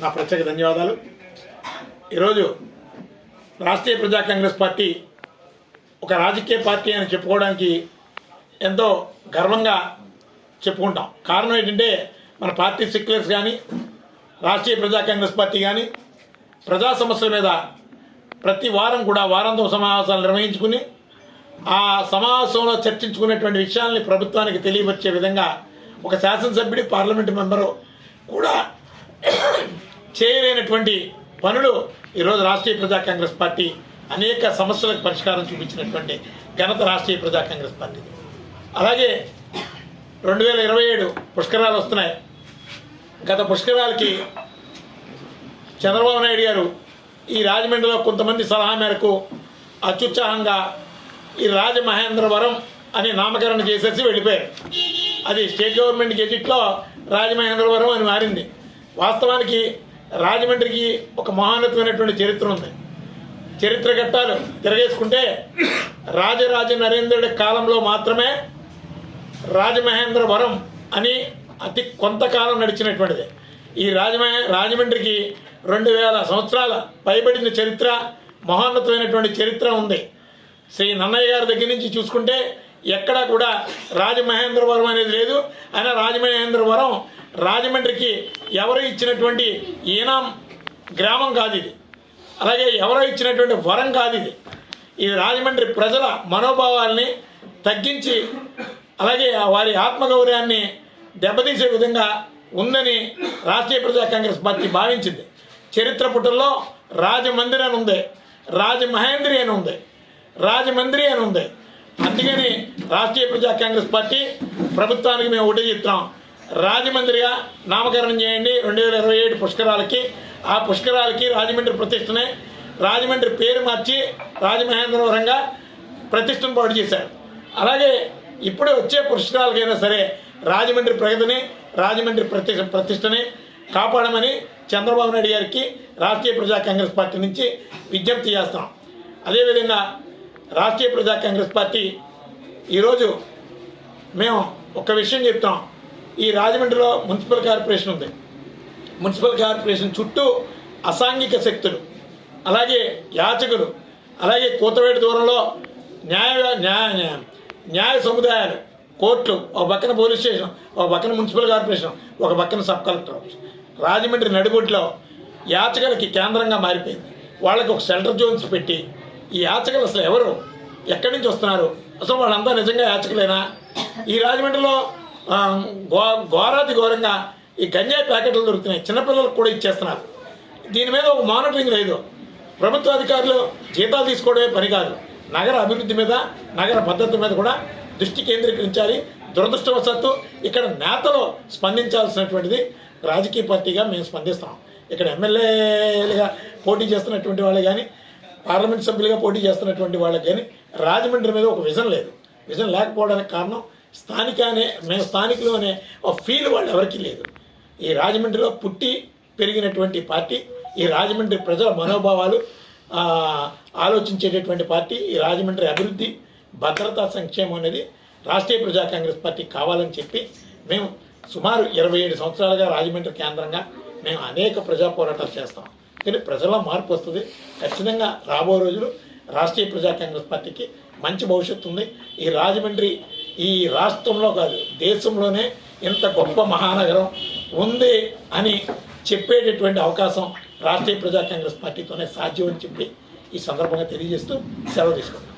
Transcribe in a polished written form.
నా ప్రత్యేక ధన్యవాదాలు. ఈరోజు రాష్ట్రీయ ప్రజా కాంగ్రెస్ పార్టీ ఒక రాజకీయ పార్టీ అని చెప్పుకోవడానికి ఎంతో గర్వంగా చెప్పుకుంటాం. కారణం ఏంటంటే మన పార్టీ సెక్యులర్స్ కానీ రాష్ట్రీయ ప్రజా కాంగ్రెస్ పార్టీ కానీ ప్రజా సమస్యల మీద ప్రతి వారం కూడా వారాంతం సమావేశాలు నిర్వహించుకుని ఆ సమావేశంలో చర్చించుకునేటువంటి విషయాల్ని ప్రభుత్వానికి తెలియవచ్చే విధంగా ఒక శాసనసభ్యుడి పార్లమెంటు మెంబరు కూడా చేయలేనటువంటి పనులు ఈరోజు రాష్ట్రీయ ప్రజా కాంగ్రెస్ పార్టీ అనేక సమస్యలకు పరిష్కారం చూపించినటువంటి ఘనత రాష్ట్రీయ ప్రజా కాంగ్రెస్ పార్టీ. అలాగే 2027 పుష్కరాలు వస్తున్నాయి. గత పుష్కరాలకి చంద్రబాబు నాయుడు గారు ఈ రాజమండ్రిలో కొంతమంది సలహా మేరకు అత్యుత్సాహంగా ఈ రాజమహేంద్రవరం అని నామకరణం చేసేసి వెళ్ళిపోయారు. అది స్టేట్ గవర్నమెంట్ గెజిట్లో రాజమహేంద్రవరం అని మారింది. వాస్తవానికి రాజమండ్రికి ఒక మహోన్నతమైనటువంటి చరిత్ర ఉంది. చరిత్ర ఘట్టాలు తిరగేసుకుంటే రాజరాజ నరేంద్రుడి కాలంలో మాత్రమే రాజమహేంద్రవరం అని అతి కొంతకాలం నడిచినటువంటిది. ఈ రాజమండ్రికి 2000 సంవత్సరాల పైబడిన చరిత్ర, మహోన్నతమైనటువంటి చరిత్ర ఉంది. శ్రీ నన్నయ్య గారి దగ్గర నుంచి చూసుకుంటే ఎక్కడా కూడా రాజమహేంద్రవరం అనేది లేదు. అయినా రాజమహేంద్రవరం రాజమండ్రికి ఎవరు ఇచ్చినటువంటి ఈనాం గ్రామం కాదు ఇది. అలాగే ఎవరో ఇచ్చినటువంటి వరం కాదు ఇది. ఇది రాజమండ్రి ప్రజల మనోభావాల్ని తగ్గించి అలాగే వారి ఆత్మగౌరవాన్ని దెబ్బతీసే విధంగా ఉందని రాష్ట్రీయ ప్రజా కాంగ్రెస్ పార్టీ భావించింది. చరిత్ర పుటల్లో రాజమందిర్ అని ఉంది, రాజమహేంద్రి అని ఉంది, రాజమండ్రి అని ఉంది. అందుకని రాష్ట్రీయ ప్రజా కాంగ్రెస్ పార్టీ ప్రభుత్వానికి మేము ఒకటే చెప్తున్నాం, రాజమండ్రిగా నామకరణం చేయండి 2027 పుష్కరాలకి. ఆ పుష్కరాలకి రాజమండ్రి ప్రతిష్టనే, రాజమండ్రి పేరు మార్చి రాజమహేంద్రవరంగా ప్రతిష్టను పాటు చేశారు. అలాగే ఇప్పుడు వచ్చే పుష్కరాలకైనా సరే రాజమండ్రి ప్రగతిని, రాజమండ్రి ప్రతిష్టని కాపాడమని చంద్రబాబు నాయుడు గారికి రాష్ట్రీయ ప్రజా కాంగ్రెస్ పార్టీ నుంచి విజ్ఞప్తి చేస్తాం. అదేవిధంగా రాష్ట్రీయ ప్రజా కాంగ్రెస్ పార్టీ ఈరోజు మేము ఒక విషయం చెప్తాం. ఈ రాజమండ్రిలో మున్సిపల్ కార్పొరేషన్ ఉంది. మున్సిపల్ కార్పొరేషన్ చుట్టూ అసాంఘిక శక్తులు, అలాగే యాచకులు, అలాగే కూతవేటి దూరంలో న్యాయ సముదాయాలు, కోర్టులు, ఒక పక్కన పోలీస్ స్టేషన్, ఒక పక్కన మున్సిపల్ కార్పొరేషన్, ఒక పక్కన సబ్ కలెక్టర్ ఆఫీస్. రాజమండ్రి నడిబొడ్లో యాచకులకి కేంద్రంగా మారిపోయింది. వాళ్ళకి ఒక షెల్టర్ జోన్స్ పెట్టి ఈ యాచకులు అసలు ఎవరు, ఎక్కడి నుంచి వస్తున్నారు, అసలు వాళ్ళంతా నిజంగా యాచకులేనా? ఈ రాజమండ్రిలో ఘోరాతి ఘోరంగా ఈ గంజాయి ప్యాకెట్లు దొరుకుతున్నాయి, చిన్నపిల్లలకు కూడా ఇచ్చేస్తున్నారు. దీని మీద ఒక మానిటరింగ్ లేదు. ప్రభుత్వ అధికారులు జీతాలు తీసుకోవడమే పని కాదు, నగర అభివృద్ధి మీద, నగర భద్రత మీద కూడా దృష్టి కేంద్రీకరించాలి. దురదృష్టవశాత్తు ఇక్కడ నేతలు స్పందించాల్సినటువంటిది రాజకీయ పార్టీగా మేము స్పందిస్తాం. ఇక్కడ ఎమ్మెల్యేలుగా పోటీ చేస్తున్నటువంటి వాళ్ళు కానీ, పార్లమెంట్ సభ్యులుగా పోటీ చేస్తున్నటువంటి వాళ్ళకి కానీ రాజమండ్రి మీద ఒక విజన్ లేదు. విజన్ లేకపోవడానికి కారణం మేము స్థానికులు అనే ఒక ఫీల్ వాళ్ళు ఎవరికీ లేదు. ఈ రాజమండ్రిలో పుట్టి పెరిగినటువంటి పార్టీ, ఈ రాజమండ్రి ప్రజల మనోభావాలు ఆలోచించేటటువంటి పార్టీ. ఈ రాజమండ్రి అభివృద్ధి, భద్రతా, సంక్షేమం అనేది రాష్ట్రీయ ప్రజా కాంగ్రెస్ పార్టీ కావాలని చెప్పి మేము సుమారు 27 సంవత్సరాలుగా రాజమండ్రి కేంద్రంగా మేము అనేక ప్రజా పోరాటాలు చేస్తాం. కానీ ప్రజల్లో మార్పు వస్తుంది. ఖచ్చితంగా రాబో రోజులు రాష్ట్రీయ ప్రజా కాంగ్రెస్ పార్టీకి మంచి భవిష్యత్తు ఉంది. ఈ రాజమండ్రి ఈ రాష్ట్రంలో కాదు దేశంలోనే ఇంత గొప్ప మహానగరం ఉంది అని చెప్పేటటువంటి అవకాశం రాష్ట్రీయ ప్రజా కాంగ్రెస్ పార్టీతోనే సాధ్యం అని చెప్పి ఈ సందర్భంగా తెలియజేస్తూ సెలవు తీసుకుంటాం.